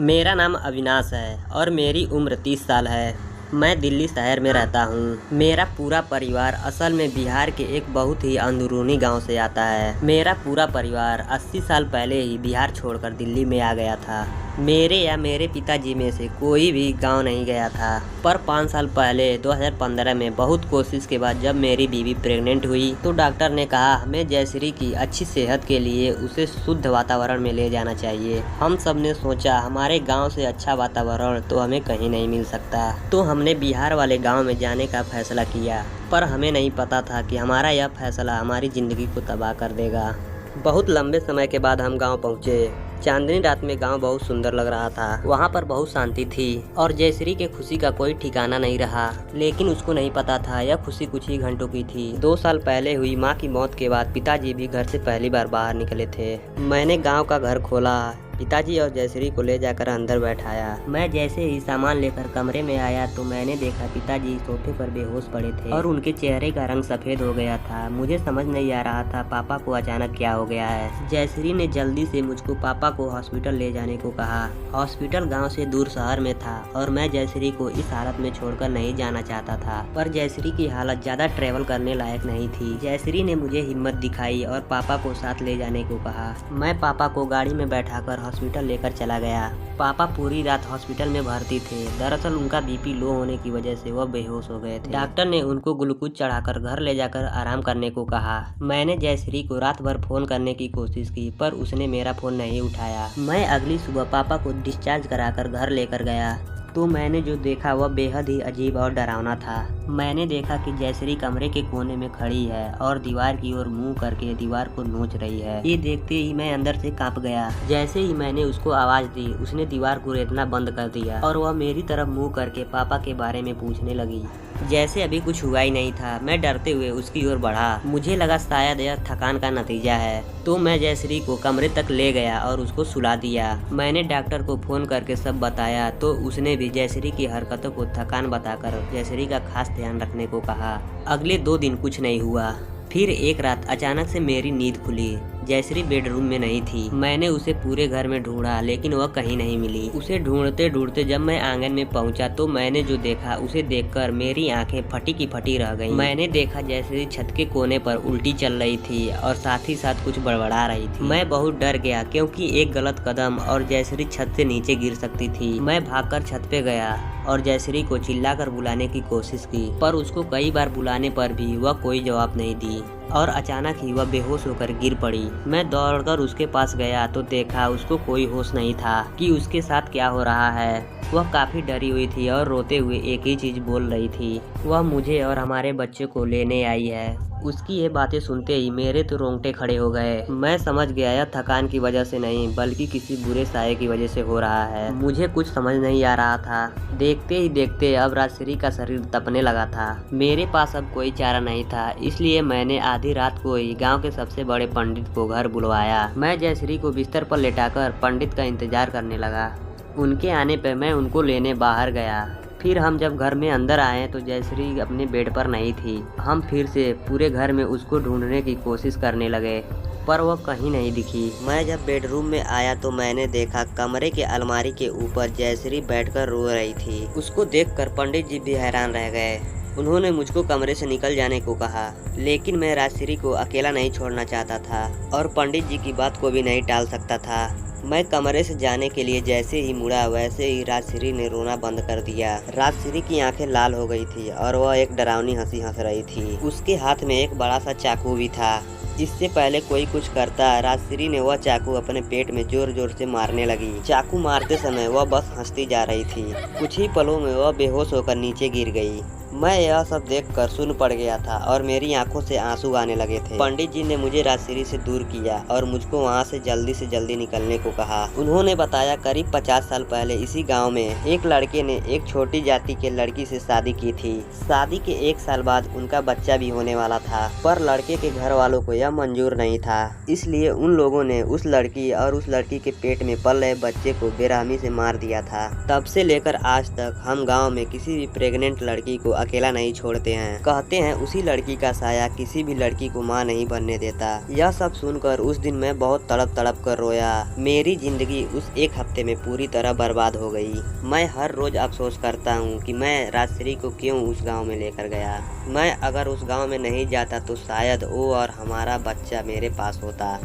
मेरा नाम अविनाश है और मेरी उम्र 30 साल है। मैं दिल्ली शहर में रहता हूँ। मेरा पूरा परिवार असल में बिहार के एक बहुत ही अंदरूनी गांव से आता है। मेरा पूरा परिवार 80 साल पहले ही बिहार छोड़कर दिल्ली में आ गया था। मेरे या मेरे पिताजी में से कोई भी गांव नहीं गया था, पर 5 साल पहले 2015 में बहुत कोशिश के बाद जब मेरी बीवी प्रेग्नेंट हुई तो डॉक्टर ने कहा हमें जयश्री की अच्छी सेहत के लिए उसे शुद्ध वातावरण में ले जाना चाहिए। हम सब ने सोचा हमारे गांव से अच्छा वातावरण तो हमें कहीं नहीं मिल सकता, तो हमने बिहार वाले गांव में जाने का फैसला किया। पर हमें नहीं पता था कि हमारा यह फैसला हमारी ज़िंदगी को तबाह कर देगा। बहुत लंबे समय के बाद हम गांव पहुंचे। चांदनी रात में गांव बहुत सुंदर लग रहा था। वहां पर बहुत शांति थी और जयश्री के खुशी का कोई ठिकाना नहीं रहा। लेकिन उसको नहीं पता था यह खुशी कुछ ही घंटों की थी। 2 साल पहले हुई मां की मौत के बाद पिताजी भी घर से पहली बार बाहर निकले थे। मैंने गांव का घर खोला, पिताजी और जयश्री को ले जाकर अंदर बैठाया। मैं जैसे ही सामान लेकर कमरे में आया तो मैंने देखा पिताजी सोफे पर बेहोश पड़े थे और उनके चेहरे का रंग सफेद हो गया था। मुझे समझ नहीं आ रहा था पापा को अचानक क्या हो गया है। जयश्री ने जल्दी से मुझको पापा को हॉस्पिटल ले जाने को कहा। हॉस्पिटल गांव से दूर शहर में था और मैं जयश्री को इस हालत में छोड़कर नहीं जाना चाहता था, पर जयश्री की हालत ज्यादा ट्रेवल करने लायक नहीं थी। जयश्री ने मुझे हिम्मत दिखाई और पापा को साथ ले जाने को कहा। मैं पापा को गाड़ी में बैठाकर हॉस्पिटल लेकर चला गया। पापा पूरी रात हॉस्पिटल में भर्ती थे। दरअसल उनका बीपी लो होने की वजह से वह बेहोश हो गए थे। डॉक्टर ने उनको ग्लूकोज चढ़ाकर घर ले जाकर आराम करने को कहा। मैंने जयश्री को रात भर फोन करने की कोशिश की, पर उसने मेरा फोन नहीं उठाया। मैं अगली सुबह पापा को डिस्चार्ज कराकर घर लेकर गया तो मैंने जो देखा वह बेहद ही अजीब और डरावना था। मैंने देखा कि जयश्री कमरे के कोने में खड़ी है और दीवार की ओर मुंह करके दीवार को नोच रही है। ये देखते ही मैं अंदर से कांप गया। जैसे ही मैंने उसको आवाज दी उसने दीवार को रेतना बंद कर दिया और वह मेरी तरफ मुंह करके पापा के बारे में पूछने लगी। जैसे अभी कुछ हुआ ही नहीं था। मैं डरते हुए उसकी ओर बढ़ा। मुझे लगा शायद यह थकान का नतीजा है, तो मैं जयश्री को कमरे तक ले गया और उसको सुला दिया। मैंने डॉक्टर को फोन करके सब बताया तो उसने भी जयश्री की हरकतों को थकान बताकर जयश्री का खास ध्यान रखने को कहा। अगले 2 दिन कुछ नहीं हुआ। फिर एक रात अचानक से मेरी नींद खुली। जयश्री बेडरूम में नहीं थी। मैंने उसे पूरे घर में ढूंढा लेकिन वह कहीं नहीं मिली। उसे ढूंढते ढूंढते जब मैं आंगन में पहुंचा तो मैंने जो देखा उसे देखकर मेरी आंखें फटी की फटी रह गईं। मैंने देखा जयश्री छत के कोने पर उल्टी चल रही थी और साथ ही साथ कुछ बड़बड़ा रही थी। मैं बहुत डर गया क्योंकि एक गलत कदम और जयश्री छत से नीचे गिर सकती थी। मैं भागकर छत पे गया और जयश्री को चिल्लाकर बुलाने की कोशिश की, पर उसको कई बार बुलाने पर भी वह कोई जवाब नहीं दी और अचानक ही वह बेहोश होकर गिर पड़ी। मैं दौड़कर उसके पास गया तो देखा उसको कोई होश नहीं था कि उसके साथ क्या हो रहा है। वह काफी डरी हुई थी और रोते हुए एक ही चीज बोल रही थी, वह मुझे और हमारे बच्चे को लेने आई है। उसकी ये बातें सुनते ही मेरे तो रोंगटे खड़े हो गए। मैं समझ गया यह थकान की वजह से नहीं बल्कि किसी बुरे साये की वजह से हो रहा है। मुझे कुछ समझ नहीं आ रहा था। देखते ही देखते अब राजश्री का शरीर तपने लगा था। मेरे पास अब कोई चारा नहीं था, इसलिए मैंने आधी रात को ही गांव के सबसे बड़े पंडित को घर बुलवाया। मैं जयश्री को बिस्तर पर लेटाकर पंडित का इंतजार करने लगा। उनके आने पर मैं उनको लेने बाहर गया। फिर हम जब घर में अंदर आए तो जयश्री अपने बेड पर नहीं थी। हम फिर से पूरे घर में उसको ढूंढने की कोशिश करने लगे, पर वह कहीं नहीं दिखी। मैं जब बेडरूम में आया तो मैंने देखा कमरे के अलमारी के ऊपर जयश्री बैठकर रो रही थी। उसको देखकर पंडित जी भी हैरान रह गए। उन्होंने मुझको कमरे से निकल जाने को कहा, लेकिन मैं राजश्री को अकेला नहीं छोड़ना चाहता था और पंडित जी की बात को भी नहीं टाल सकता था। मैं कमरे से जाने के लिए जैसे ही मुड़ा वैसे ही राजश्री ने रोना बंद कर दिया। राजश्री की आंखें लाल हो गई थी और वह एक डरावनी हंसी हंस रही थी। उसके हाथ में एक बड़ा सा चाकू भी था। इससे पहले कोई कुछ करता राजश्री ने वह चाकू अपने पेट में जोर जोर से मारने लगी। चाकू मारते समय वह बस हंसती जा रही थी। कुछ ही पलों में वह बेहोश होकर नीचे गिर गई। मैं यह सब देखकर सुन्न पड़ गया था और मेरी आंखों से आंसू आने लगे थे। पंडित जी ने मुझे राजश्री से दूर किया और मुझको वहाँ से जल्दी निकलने को कहा। उन्होंने बताया करीब 50 साल पहले इसी गांव में एक लड़के ने एक छोटी जाति के लड़की से शादी की थी। शादी के 1 साल बाद उनका बच्चा भी होने वाला था, पर लड़के के घर वालों को यह मंजूर नहीं था। इसलिए उन लोगों ने उस लड़की और उस लड़की के पेट में पल रहे बच्चे को बेरहमी से मार दिया था। तब से लेकर आज तक हम गाँव में किसी भी प्रेग्नेंट लड़की को अकेला नहीं छोड़ते हैं। कहते हैं उसी लड़की का साया किसी भी लड़की को माँ नहीं बनने देता। यह सब सुनकर उस दिन मैं बहुत तड़प तड़प कर रोया। मेरी जिंदगी उस एक हफ्ते में पूरी तरह बर्बाद हो गई। मैं हर रोज अफसोस करता हूँ कि मैं राजश्री को क्यों उस गाँव में लेकर गया। मैं अगर उस गाँव में नहीं जाता तो शायद वो और हमारा बच्चा मेरे पास होता।